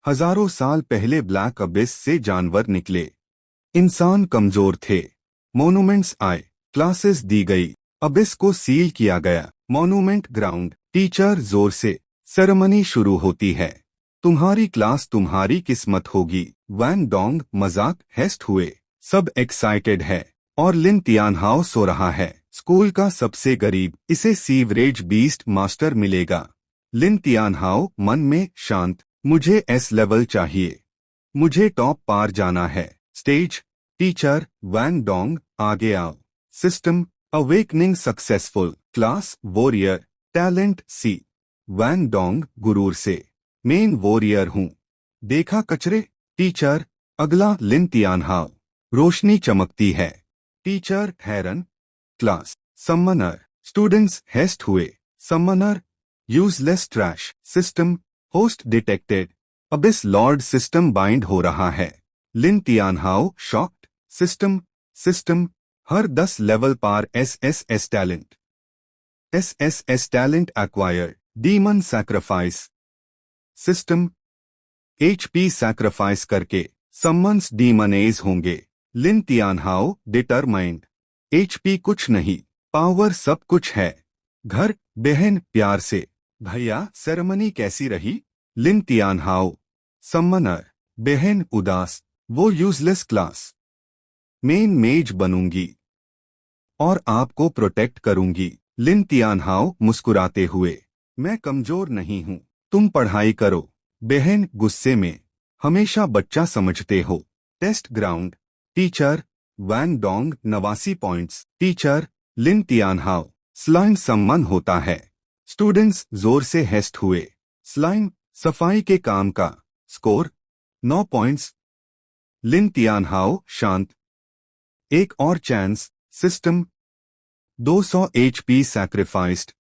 हजारों साल पहले ब्लैक अबिस से जानवर निकले। इंसान कमजोर थे। मोनूमेंट्स आए, क्लासेस दी गई, अबिस को सील किया गया। मोनूमेंट ग्राउंड, टीचर जोर से, सेरेमनी शुरू होती है। तुम्हारी क्लास तुम्हारी किस्मत होगी। वैन डोंग मजाक हेस्ट हुए। सब एक्साइटेड है। और लिन तियानहाओ सो रहा है। स्कूल का सबसे गरीब, इसे सीवरेज बीस्ट मास्टर मिलेगा। लिन तियानहाओ मन में शांत, मुझे एस लेवल चाहिए। मुझे टॉप पार जाना है। स्टेज, टीचर वैन डोंग आगे आओ। System, awakening successful. Class warrior, talent C. Van Dong गुरूर से, मेन वॉरियर हूँ। देखा कचरे। टीचर, अगला लिन तियानहाओ। रोशनी चमकती है। टीचर हैरन। Class, summoner. स्टूडेंट्स हेस्ट हुए। Summoner, useless trash. System, host detected. Abyss lord system bind हो रहा है। Lin Tianhao shocked. System, system, हर 10 लेवल पार S talent. S talent acquired. Demon sacrifice. System, HP sacrifice करके सम्मन्स डीमनेज होंगे। Lin तियानहाओ determined. एचपी कुछ नहीं, पावर सब कुछ है। घर, बहन प्यार से। भैया सेरेमनी कैसी रही? लिन तियानहाओ। सम्मनर, बहन उदास। वो यूजलेस क्लास। मेन मेज बनूंगी और आपको प्रोटेक्ट करूंगी। लिन तियानहाओ मुस्कुराते हुए। मैं कमजोर नहीं हूँ, तुम पढ़ाई करो। बहन गुस्से में, हमेशा बच्चा समझते हो। Test ground, teacher Wan Dong 89 points. Teacher Lin Tianhao. स्लाइन सम्मान होता है। स्टूडेंट्स जोर से हेस्ट हुए। स्लाइन, सफाई के काम का। Score 9 points. लिन तियानहाओ शांत। एक और chance. System, 200 HP sacrificed.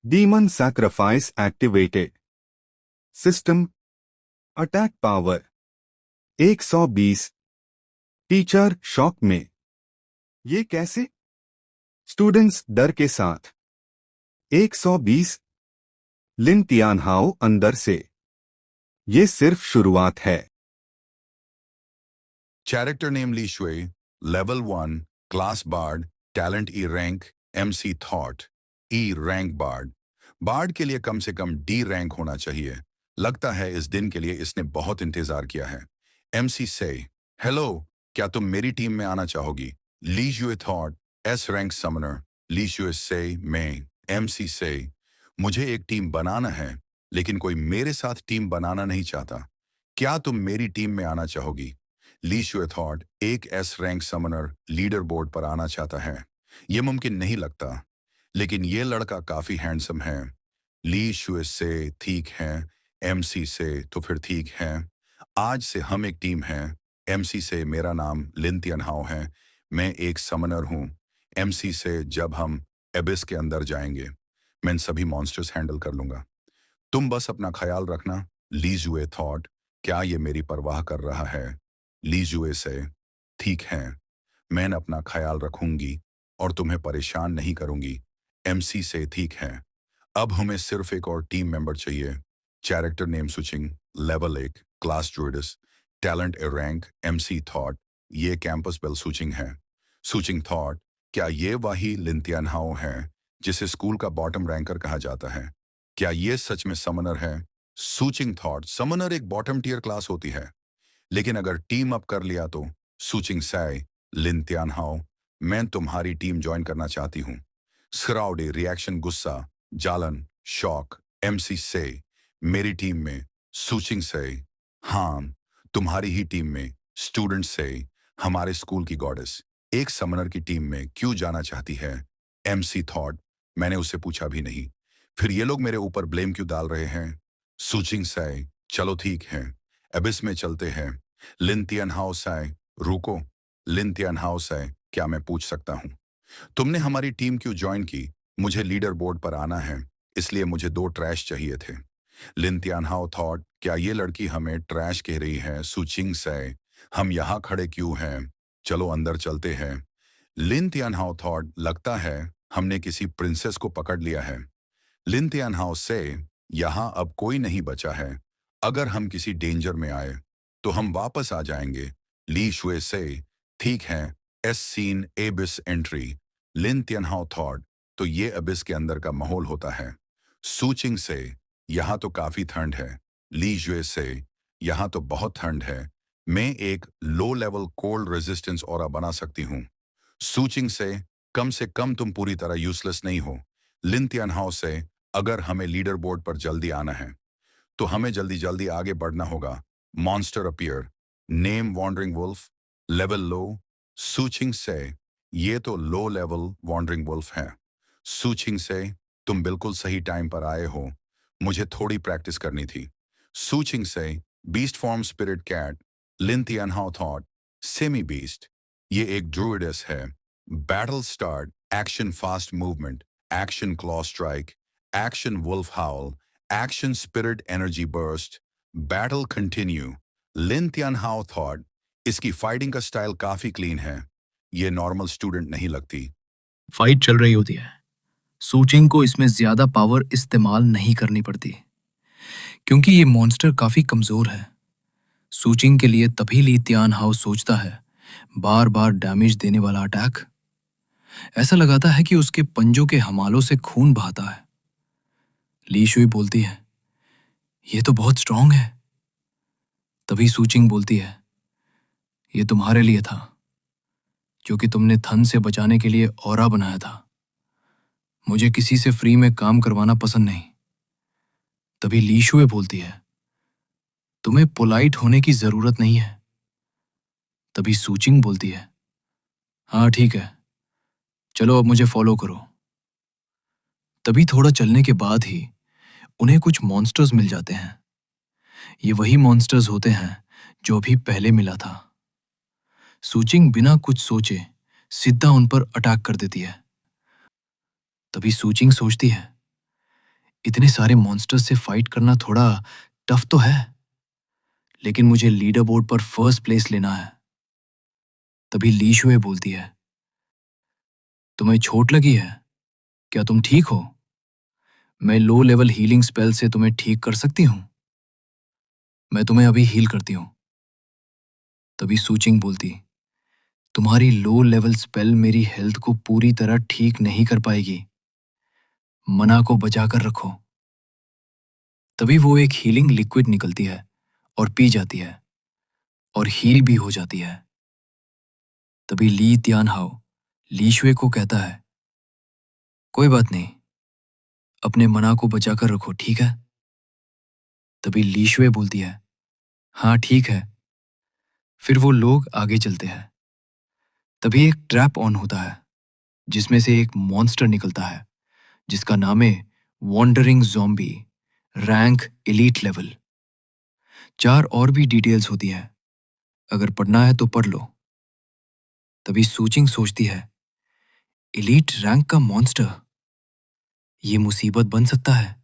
Demon sacrifice activated. System, attack power 120। Teacher shock में, ये कैसे? स्टूडेंट्स डर के साथ। 120। लिन तियानहाओ अंदर से, ये सिर्फ शुरुआत है। Character name Li Shui, Level 1, Class Bard, Talent E Rank, MC Thought, E Rank Bard. Bard के लिए कम से कम डी रैंक होना चाहिए। लगता है इस दिन के लिए इसने बहुत इंतजार किया है। MC से, हेलो, क्या तुम मेरी टीम में आना चाहोगी? ली जुए थॉट, एस रैंक समनर। ली जुए से, मैं। MC से, मुझे एक टीम बनाना है, लेकिन कोई मेरे साथ टीम बनाना नहीं चाहता। क्या तुम मेरी टीम में आना चाहोगी? ली शुए थॉट, एक S rank Sumner leader board पर आना चाहता है। यह मुमकिन नहीं लगता, लेकिन यह लड़का काफी हैंडसम है। ली शुए से, ठीक है। MC से, तो फिर ठीक है। आज से हम एक टीम हैं। MC से, मेरा नाम लिन तियानहाओ है, मैं एक समनर हूँ। MC से, जब हम एबिस के अंदर जाएंगे, मैं इन सभी मॉन्स्टर्स हैंडल कर लूंगा। तुम बस अपना ख्याल रखना। ली जुए थॉट, क्या ये मेरी परवाह कर रहा है? ली जुए से, ठीक है, मैं अपना ख्याल रखूंगी और तुम्हें परेशान नहीं करूंगी। MC से, ठीक है, अब हमें सिर्फ एक और टीम मेंबर चाहिए। Character name switching, level 1, class druids, talent A rank, MC thought, ये कैंपस बेल स्विचिंग है। स्विचिंग थॉट, क्या ये वही लिन तियानहाओ है जिसे स्कूल का बॉटम रैंकर कहा जाता है? क्या ये सच में समनर है? स्विचिंग थॉट, समनर एक बॉटम टियर क्लास होती है, लेकिन अगर टीम अप कर लिया तो? सूचिंग सै, लिन तियानहाओ, मैं तुम्हारी टीम ज्वाइन करना चाहती हूँ। स्क्राउडे रिएक्शन, गुस्सा, जालन, शॉक। MC से, मेरी टीम में। सूचिंग से, हाँ, तुम्हारी ही टीम में। स्टूडेंट से, हमारे स्कूल की गॉडेस एक समनर की टीम में क्यों जाना चाहती है? MC थॉट, मैंने उससे पूछा भी नहीं, फिर ये लोग मेरे ऊपर ब्लेम क्यों डाल रहे हैं? सूचिंग से, चलो ठीक है, एबिस में चलते हैं। लिन तियानहाओ से, रुको। लिन तियानहाओ से, क्या मैं पूछ सकता हूँ, तुमने हमारी टीम क्यों ज्वाइन की? मुझे लीडर बोर्ड पर आना है, इसलिए मुझे 2 ट्रैश चाहिए थे। लिन तियानहाओ थॉट, क्या ये लड़की हमें ट्रैश कह रही है? सुचिंग से, हम यहाँ खड़े क्यों हैं? चलो अंदर चलते हैं। लिन तियानहाओ थॉट, लगता है हमने किसी प्रिंसेस को पकड़ लिया है। लिन तियानहाओ से, यहाँ अब कोई नहीं बचा है, अगर हम किसी डेंजर में आए तो हम वापस आ जाएंगे। ली शुए से, ठीक है। एस सीन एबिस एंट्री, लिन तियनहाओ थॉट, तो ये अबिस के अंदर का माहौल होता है। सूचिंग से, यहाँ तो काफी ठंड है। ली जुए से, यहाँ तो बहुत ठंड है। मैं एक low level cold resistance aura बना सकती हूँ। सूचिंग से कम तुम पूरी तरह यूजलेस नहीं हो। लिन तियनहाओ से, अगर हमें लीडर बोर्ड पर जल्दी आना है तो हमें जल्दी जल्दी आगे बढ़ना होगा। Monster appear, name wandering wolf, level low. Suqing से, ये तो लो लेवल वॉन्डरिंग वुल्फ है। सूचिंग से, तुम बिल्कुल सही टाइम पर आए हो, मुझे थोड़ी प्रैक्टिस करनी थी। सूचिंग से, beast form spirit cat, Lin Tianhao thought, semi beast, ये एक ड्रूइडस है। Battle start, action fast movement, action claw strike, action wolf howl, action spirit energy burst, battle continue. Lin Tianhao thought, इसकी fighting का style काफी clean है, ये normal student नहीं लगती। फाइट चल रही होती है, सूचिंग को इसमें ज्यादा पावर इस्तेमाल नहीं करनी पड़ती क्योंकि ये मॉन्स्टर काफी कमजोर है। सूचिंग के लिए तभी ली तियान हाउ सोचता है, बार बार डैमेज देने वाला अटैक। ऐसा लगाता है कि उसके पंजों के हमालों से खून बहता है। ली शुई बोलती है, ये तो बहुत स्ट्रांग है। तभी सूचिंग बोलती है, ये तुम्हारे लिए था, क्योंकि तुमने थन से बचाने के लिए ऑरा बनाया था। मुझे किसी से फ्री में काम करवाना पसंद नहीं। तभी ली शुए बोलती है, तुम्हें पोलाइट होने की जरूरत नहीं है। तभी सूचिंग बोलती है, हाँ ठीक है, चलो अब मुझे फॉलो करो। तभी थोड़ा चलने के बाद ही उन्हें कुछ मॉन्स्टर्स मिल जाते हैं। ये वही मॉन्स्टर्स होते हैं जो अभी पहले मिला था। सूचिंग बिना कुछ सोचे सीधा उन पर अटैक कर देती है। तभी सूचिंग सोचती है, इतने सारे मॉन्स्टर्स से फाइट करना थोड़ा टफ तो है, लेकिन मुझे लीडर बोर्ड पर फर्स्ट प्लेस लेना है। तभी ली शुए बोलती है, तुम्हें चोट लगी है? क्या तुम ठीक हो? मैं लो लेवल हीलिंग स्पेल से तुम्हें ठीक कर सकती हूँ। मैं तुम्हें अभी हील करती हूँ। तभी सूचिंग बोलती, तुम्हारी लो लेवल स्पेल मेरी हेल्थ को पूरी तरह ठीक नहीं कर पाएगी। मना को बचा कर रखो। तभी वो एक हीलिंग लिक्विड निकलती है और पी जाती है और हील भी हो जाती है। तभी ली तियानहाओ ली शुए को कहता है, कोई बात नहीं, अपने मना को बचा कर रखो, ठीक है? तभी ली शुए बोलती है, हाँ ठीक है। फिर वो लोग आगे चलते हैं। तभी एक ट्रैप ऑन होता है जिसमें से एक मॉन्स्टर निकलता है जिसका नाम है wandering zombie, rank elite level. 4 और भी डिटेल्स होती है, अगर पढ़ना है तो पढ़ लो। तभी सूचिंग सोचती है, एलीट रैंक का मॉन्स्टर, ये मुसीबत बन सकता है।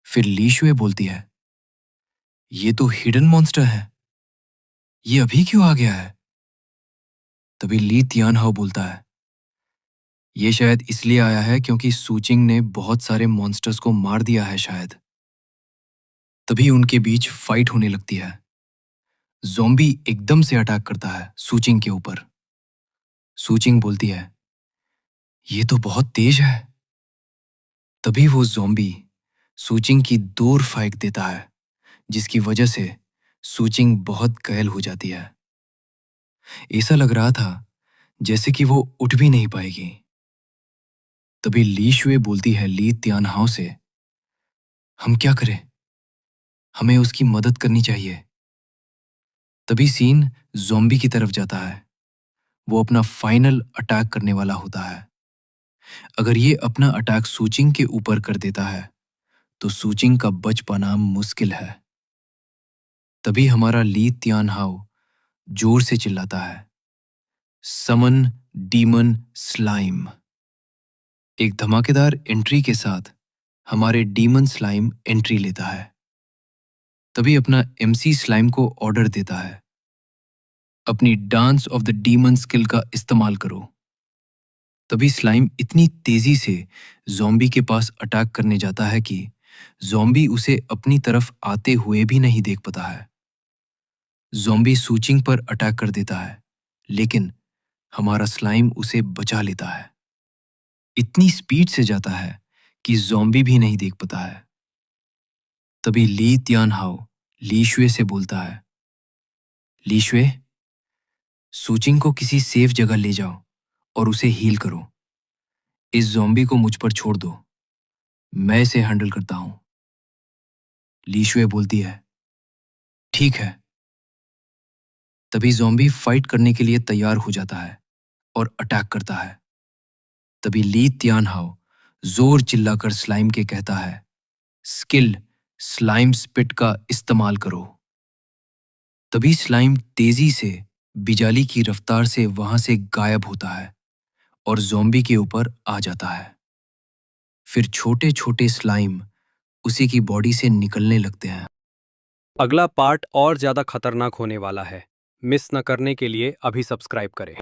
फिर ली शुए बोलती है, ये तो हिडन मॉन्स्टर है, ये अभी क्यों आ गया है? तभी ली तियानहाओ बोलता है, ये शायद इसलिए आया है क्योंकि सूचिंग ने बहुत सारे मॉन्स्टर्स को मार दिया है शायद। तभी उनके बीच फाइट होने लगती है। ज़ॉम्बी एकदम से अटैक करता है सूचिंग के ऊपर। सूचिंग बोलती है, ये तो बहुत तेज है। तभी वो ज़ॉम्बी सूचिंग की दूर फेंक देता है, जिसकी वजह से सूचिंग बहुत घायल हो जाती है। ऐसा लग रहा था जैसे कि वो उठ भी नहीं पाएगी। तभी ली शुए बोलती है ली तियानहाओ से, हम क्या करें? हमें उसकी मदद करनी चाहिए। तभी सीन ज़ॉम्बी की तरफ जाता है। वो अपना फाइनल अटैक करने वाला होता है। अगर ये अपना अटैक सूचिंग के ऊपर कर देता है तो सूचिंग का बच पाना मुश्किल है। तभी हमारा ली तियानहाओ जोर से चिल्लाता है, समन डीमन स्लाइम। एक धमाकेदार एंट्री के साथ हमारे डीमन स्लाइम एंट्री लेता है। तभी अपना एमसी स्लाइम को ऑर्डर देता है, अपनी dance of the demon skill का इस्तेमाल करो। तभी स्लाइम इतनी तेजी से ज़ॉम्बी के पास अटैक करने जाता है कि ज़ॉम्बी उसे अपनी तरफ आते हुए भी नहीं देख पाता है। ज़ॉम्बी सूचिंग पर अटैक कर देता है, लेकिन हमारा स्लाइम उसे बचा लेता है। इतनी स्पीड से जाता है कि ज़ॉम्बी भी नहीं देख पाता है। तभी ली तियानहाओ ली शुए से बोलता है, ली शुए, सूचिंग को किसी सेफ जगह ले जाओ और उसे हील करो। इस ज़ॉम्बी को मुझ पर छोड़ दो, मैं इसे हैंडल करता हूं। ली शुए बोलती है, ठीक है। तभी ज़ॉम्बी फाइट करने के लिए तैयार हो जाता है और अटैक करता है। तभी ली तियानहाओ जोर चिल्लाकर स्लाइम के कहता है, स्किल स्लाइम स्पिट का इस्तेमाल करो। तभी स्लाइम तेजी से बिजाली की रफ्तार से वहां से गायब होता है और ज़ॉम्बी के ऊपर आ जाता है। फिर छोटे छोटे स्लाइम उसी की बॉडी से निकलने लगते हैं। अगला पार्ट और ज्यादा खतरनाक होने वाला है। मिस न करने के लिए अभी सब्सक्राइब करें।